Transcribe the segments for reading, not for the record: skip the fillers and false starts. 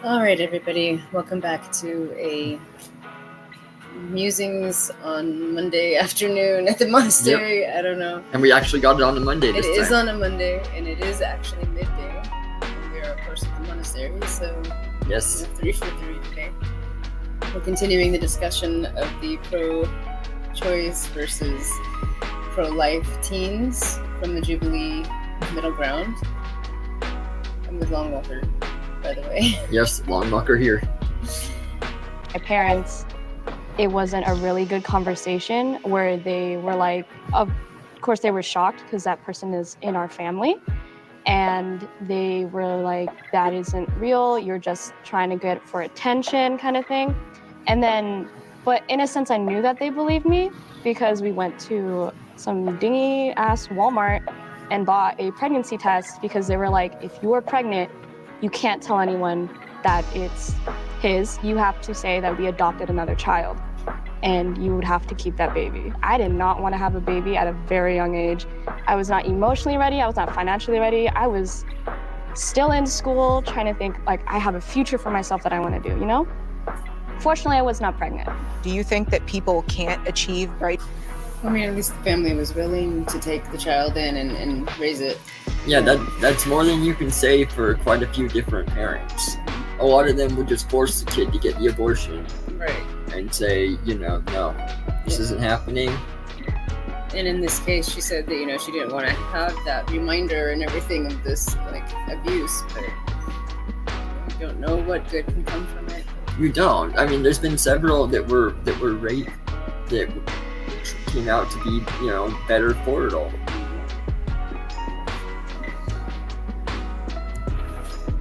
All right, everybody, welcome back to a Musings on Monday afternoon at the Monastery. I don't know. And we actually got it on a Monday this It time. is on a Monday, and it is actually midday. And we are, of course, at the Monastery, so Yes. 3 for 3 today. We're continuing the discussion of the pro-choice versus pro-life teens from the Jubilee Middleground. I'm with Long Walker, by the way. Yes, Long Walker here. My parents, it wasn't a really good conversation where they were like, of course they were shocked because that person is in our family. And they were like, that isn't real. You're just trying to get it for attention kind of thing. And then, but in a sense, I knew that they believed me because we went to some dingy ass Walmart and bought a pregnancy test because they were like, if you are pregnant, you can't tell anyone that it's his. You have to say that we adopted another child and you would have to keep that baby. I did not want to have a baby at a very young age. I was not emotionally ready. I was not financially ready. I was still in school trying to think like I have a future for myself that I want to do, you know? Fortunately, I was not pregnant. Do you think that people can't achieve right? I mean, at least the family was willing to take the child in and raise it. Yeah, that's more than you can say for quite a few different parents. A lot of them would just force the kid to get the abortion. Right. And say, no, this isn't happening. And in this case, she said that, she didn't want to have that reminder and everything of this, abuse, but you don't know what good can come from it. You don't. I mean, there's been several that were raped that came out to be, better for it all.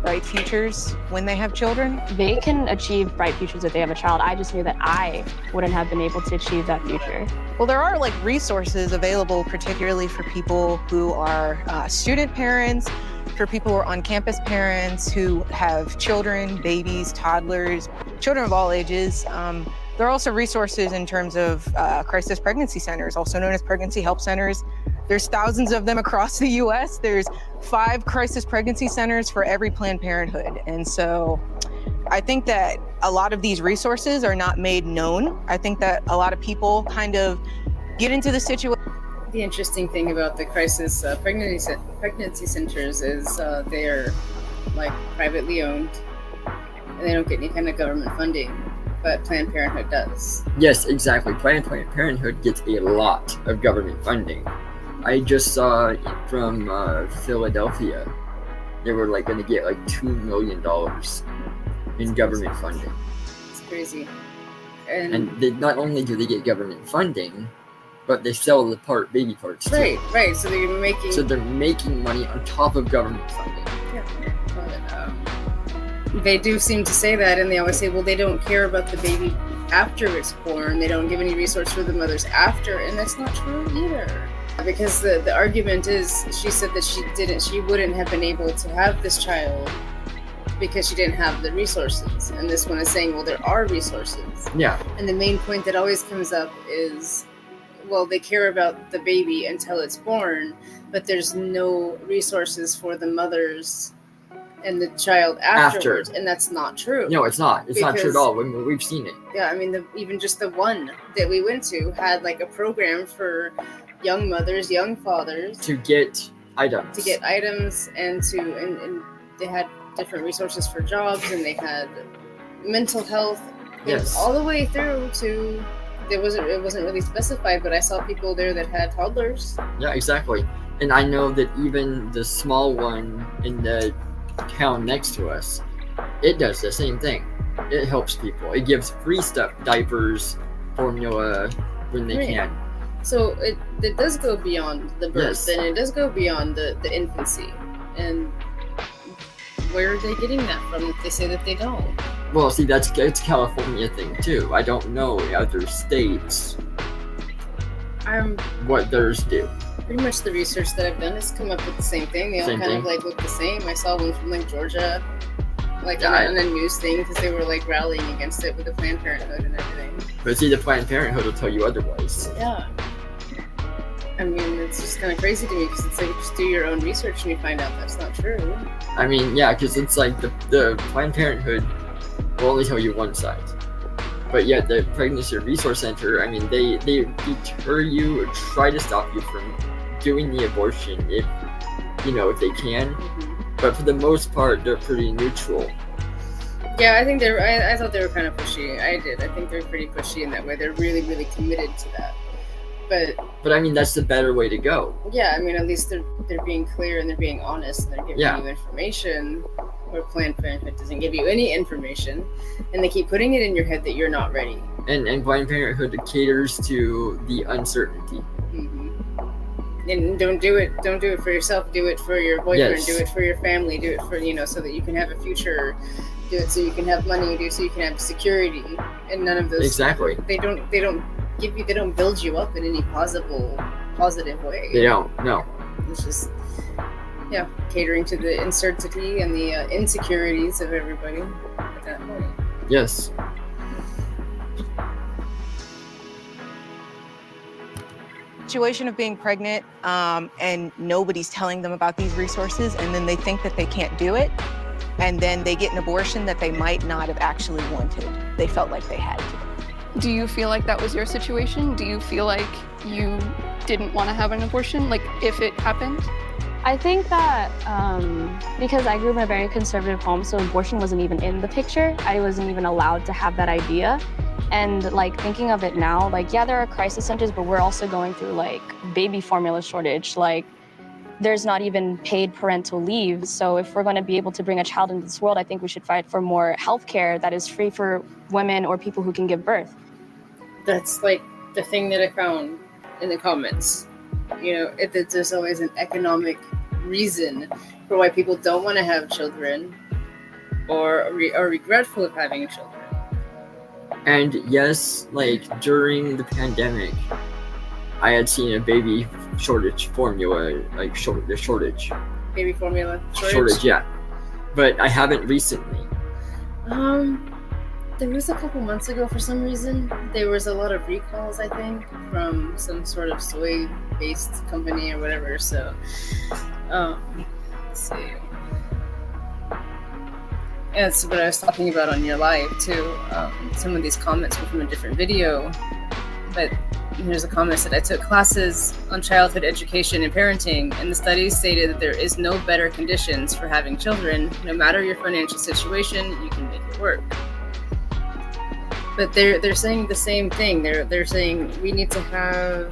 Bright futures when they have children? They can achieve bright futures if they have a child. I just knew that I wouldn't have been able to achieve that future. Well, there are resources available, particularly for people who are student parents, for people who are on-campus parents, who have children, babies, toddlers, children of all ages. There are also resources in terms of crisis pregnancy centers, also known as pregnancy help centers. There's thousands of them across the U.S. There's 5 crisis pregnancy centers for every Planned Parenthood. And so I think that a lot of these resources are not made known. I think that a lot of people kind of get into the situation. The interesting thing about the crisis pregnancy centers is they are privately owned and they don't get any kind of government funding, but Planned Parenthood does. Yes, exactly. Planned Parenthood gets a lot of government funding. I just saw from Philadelphia, they were going to get $2 million in government funding. It's crazy. And they, not only do they get government funding, but they sell the baby parts too. Right. So they're making money on top of government funding. Yeah. But, they do seem to say that, and they always say, well, they don't care about the baby after it's born. They don't give any resource for the mothers after, and that's not true either. Because the argument is, she said that she wouldn't have been able to have this child because she didn't have the resources. And this one is saying, well, there are resources. Yeah. And the main point that always comes up is, well, they care about the baby until it's born, but there's no resources for the mothers and the child afterwards. And that's not true. No, it's not. It's not true at all. We've seen it. Yeah, I mean, even just the one that we went to had a program for young mothers, young fathers to get items. And they had different resources for jobs, and they had mental health. Yes. All the way through to it wasn't really specified, but I saw people there that had toddlers. Yeah, exactly. And I know that even the small one in the town next to us, it does the same thing. It helps people. It gives free stuff, diapers, formula when they can. So it does go beyond the birth, and it does go beyond the infancy. And where are they getting that from if they say that they don't? Well, see, it's a California thing too. I don't know other states what theirs do. Pretty much the research that I've done has come up with the same thing. They all look the same. I saw one from Georgia, on a news thing, because they were rallying against it with the Planned Parenthood and everything. But see, the Planned Parenthood will tell you otherwise. Yeah. I mean, it's just kind of crazy to me because it's like just do your own research and you find out that's not true. I mean, yeah, because it's like the Planned Parenthood will only tell you one side. But yet the Pregnancy Resource Center, I mean, they deter you or try to stop you from doing the abortion if they can. But for the most part, they're pretty neutral. Yeah, I think I thought they were kind of pushy. I did. I think they're pretty pushy in that way. They're really, really committed to that. But I mean, that's the better way to go. Yeah, I mean, at least they're being clear and they're being honest and they're giving you information where Planned Parenthood doesn't give you any information, and they keep putting it in your head that you're not ready. And Planned Parenthood caters to the uncertainty. And don't do it for yourself. Do it for your boyfriend. Yes. Do it for your family. Do it for so that you can have a future. Do it so you can have money. Do it so you can have security. And none of those. Exactly. They don't build you up in any positive way. They don't. No. It's just catering to the uncertainty and the insecurities of everybody at that point. Yes. Situation of being pregnant and nobody's telling them about these resources, and then they think that they can't do it, and then they get an abortion that they might not have actually wanted. They felt like they had to. Do you feel like that was your situation? Do you feel like you didn't want to have an abortion, like if it happened? I think that because I grew up in a very conservative home, so abortion wasn't even in the picture. I wasn't even allowed to have that idea. And like thinking of it now, like, yeah, there are crisis centers, but we're also going through like baby formula shortage. Like there's not even paid parental leave. So if we're going to be able to bring a child into this world, I think we should fight for more healthcare that is free for women or people who can give birth. That's like the thing that I found in the comments. There's always an economic reason for why people don't want to have children or are regretful of having children. And yes, like during the pandemic, I had seen a baby shortage formula, like shortage. Baby formula Shortage, yeah. But I haven't recently. There was a couple months ago for some reason. There was a lot of recalls, I think, from some sort of soy-based company or whatever. So, let's see. That's what I was talking about on your live too. Some of these comments were from a different video, but here's a comment that I took classes on childhood education and parenting, and the studies stated that there is no better conditions for having children. No matter your financial situation, you can make it work. But they're saying the same thing. They're saying we need to have.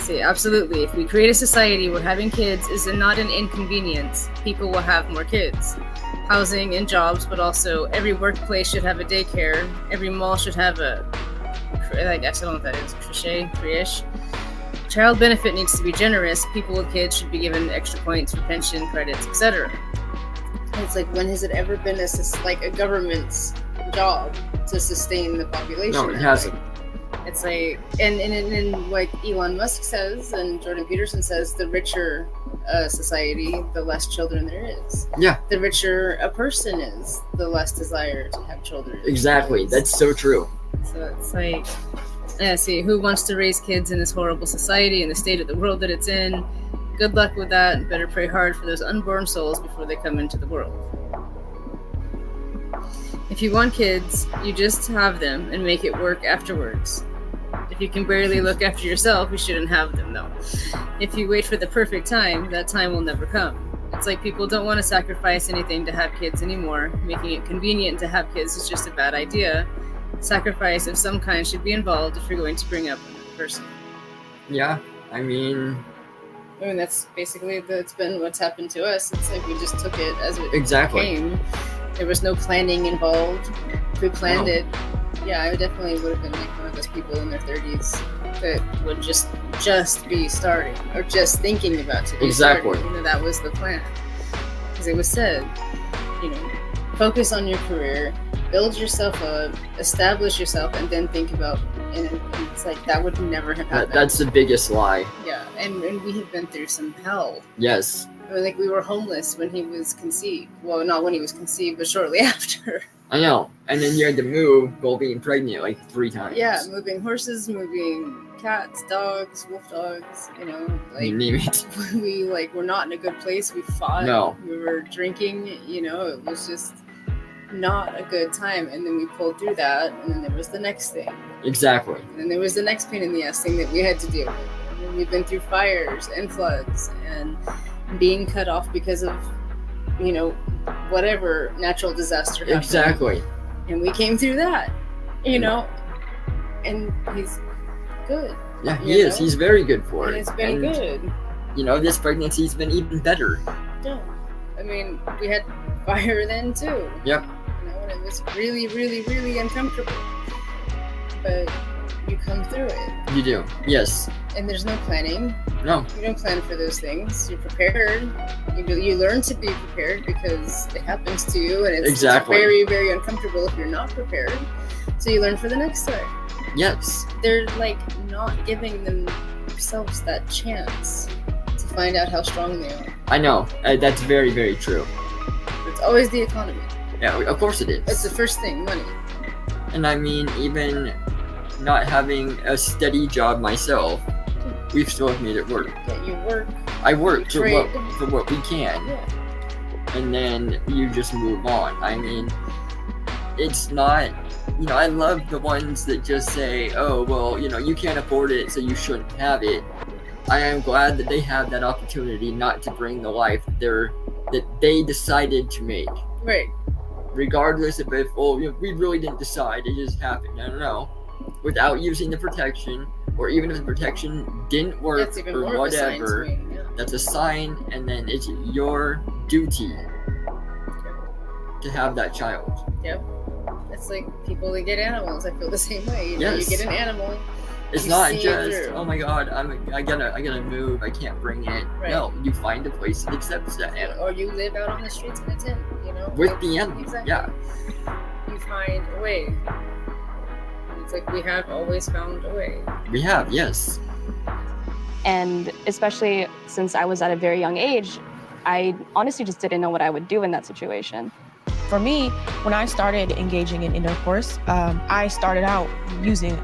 Absolutely. If we create a society where having kids is not an inconvenience, people will have more kids. Housing and jobs, but also every workplace should have a daycare. Every mall should have I don't know what that is, creche. Child benefit needs to be generous. People with kids should be given extra points for pension, credits, etc. It's like, when has it ever been a government's job to sustain the population? No, it hasn't. It's like, and like Elon Musk says and Jordan Peterson says, the richer society, the less children there is. Yeah. The richer a person is, the less desire to have children. Exactly. That's so true. So it's like, who wants to raise kids in this horrible society and the state of the world that it's in? Good luck with that. Better pray hard for those unborn souls before they come into the world. If you want kids, you just have them and make it work afterwards. If you can barely look after yourself, you shouldn't have them, though. If you wait for the perfect time, that time will never come. It's like people don't want to sacrifice anything to have kids anymore. Making it convenient to have kids is just a bad idea. Sacrifice of some kind should be involved if you're going to bring up another person. Yeah, I mean, that's basically that's been what's happened to us. It's like we just took it as it came. There was no planning involved. If we planned it, I definitely would have been like one of those people in their 30s that would just be starting or just thinking about to be starting. That was the plan. Because it was said, focus on your career, build yourself up, establish yourself, and then think about. And it's like that would never have happened. That's the biggest lie. Yeah, and we have been through some hell. Yes. I mean, like we were homeless when he was conceived. Well, not when he was conceived, but shortly after. I know. And then you had to move while being pregnant like 3 times. Yeah, moving horses, moving cats, dogs, wolf dogs, you know, You like name it. we were not in a good place. We fought. No. We were drinking, you know, it was just not a good time. And then we pulled through that, and then there was the next thing. Exactly. And then there was the next pain in the ass thing that we had to deal with. And then we've been through fires and floods and being cut off because of, you know, whatever natural disaster happened. Exactly. And we came through that, you know, and he's good. Yeah, he You is. know? He's very good for And it. it's been And, good. You know, this pregnancy's been even better. Yeah. I mean, we had fire then too. Yep. You know, and it was really, really, really uncomfortable. But you come through it. You do. Yes. And there's no planning. No. You don't plan for those things. You're prepared. You learn to be prepared because it happens to you, and it's Exactly. very, very uncomfortable if you're not prepared. So you learn for the next time. Yes. They're like not giving themselves that chance to find out how strong they are. I know. That's very, very true. It's always the economy. Yeah, of course it It's the is. first thing, money. And I mean, even not having a steady job myself, we've still made it work. Yeah, you work. I work for Trade. what we can, Yeah. and then you just move on. I mean, it's not, you know, I love the ones that just say, oh, well, you know, you can't afford it, so you shouldn't have it. I am glad that they have that opportunity not to bring the life that they decided to make. Right. Regardless of if, oh, you know, we really didn't decide, it just happened. I don't know. Without using the protection, or even if the protection didn't work That's even or more of a sign to whatever, me. Yeah. that's a sign, and then it's your duty to have that child. Yep. It's like people that get animals. I feel the same way. You know, Yes. you get an animal. It's You not see it just, through. oh my god, I gotta move, I can't bring it. Right. No, you find a place that accepts that animal. Or you live out on the streets in a tent, you know? With Like, the animal, exactly. yeah. You find a way. It's like we have always found a way. We have, yes. And especially since I was at a very young age, I honestly just didn't know what I would do in that situation. For me, when I started engaging in intercourse, I started out using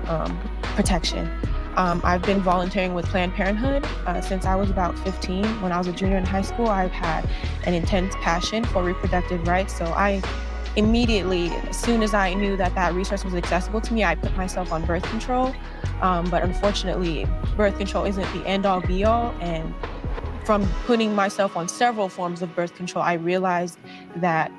protection. I've been volunteering with Planned Parenthood since I was about 15. When I was a junior in high school, I've had an intense passion for reproductive rights. So I immediately, as soon as I knew that that resource was accessible to me, I put myself on birth control. But unfortunately, birth control isn't the end-all be-all. And from putting myself on several forms of birth control, I realized that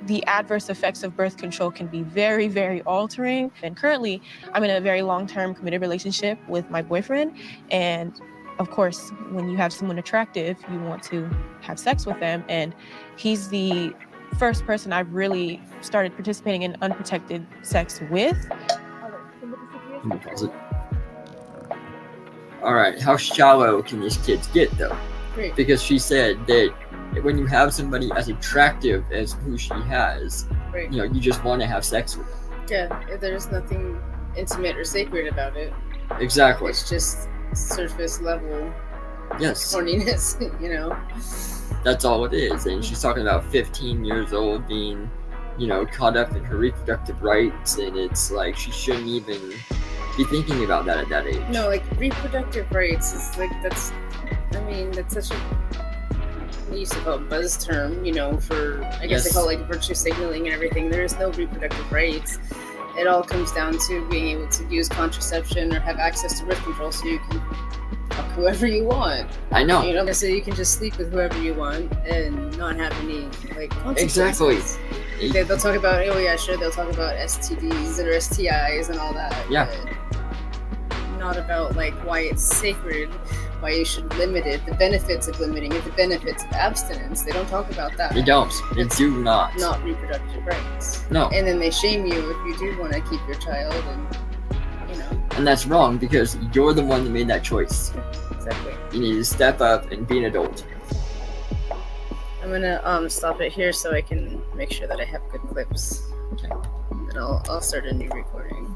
the adverse effects of birth control can be very, very altering. And currently, I'm in a very long-term committed relationship with my boyfriend. And of course, when you have someone attractive, you want to have sex with them. And he's the first person I've really started participating in unprotected sex with. Let me pause it. Alright, how shallow can these kids get though? Great. Because she said that when you have somebody as attractive as who she has, Right. you know, you just want to have sex with them. Yeah, there's nothing intimate or sacred about it. Exactly. It's just surface level Yes, horniness, you know? that's all it is. And she's talking about 15 years old being, you know, caught up in her reproductive rights, and it's like she shouldn't even be thinking about that at that age. No, like reproductive rights is like that's such a, we used to call it buzz term, you know, for I guess they Yes. call it like virtue signaling and everything. There is no reproductive rights. It all comes down to being able to use contraception or have access to birth control so you can fuck whoever you want. I know. You know, so you can just sleep with whoever you want and not have any like consequences. Exactly. They'll talk about, oh yeah, sure, they'll talk about STDs or STIs and all that. Yeah. But not about like why it's sacred, why you should limit it, the benefits of limiting it, the benefits of abstinence. They don't talk about that. They don't. They It's do not. Not reproductive rights. No. And then they shame you if you do want to keep your child, and you know, And that's wrong because you're the one that made that choice. exactly. You need to step up and be an adult. I'm gonna stop it here so I can make sure that I have good clips. Okay. And I'll start a new recording.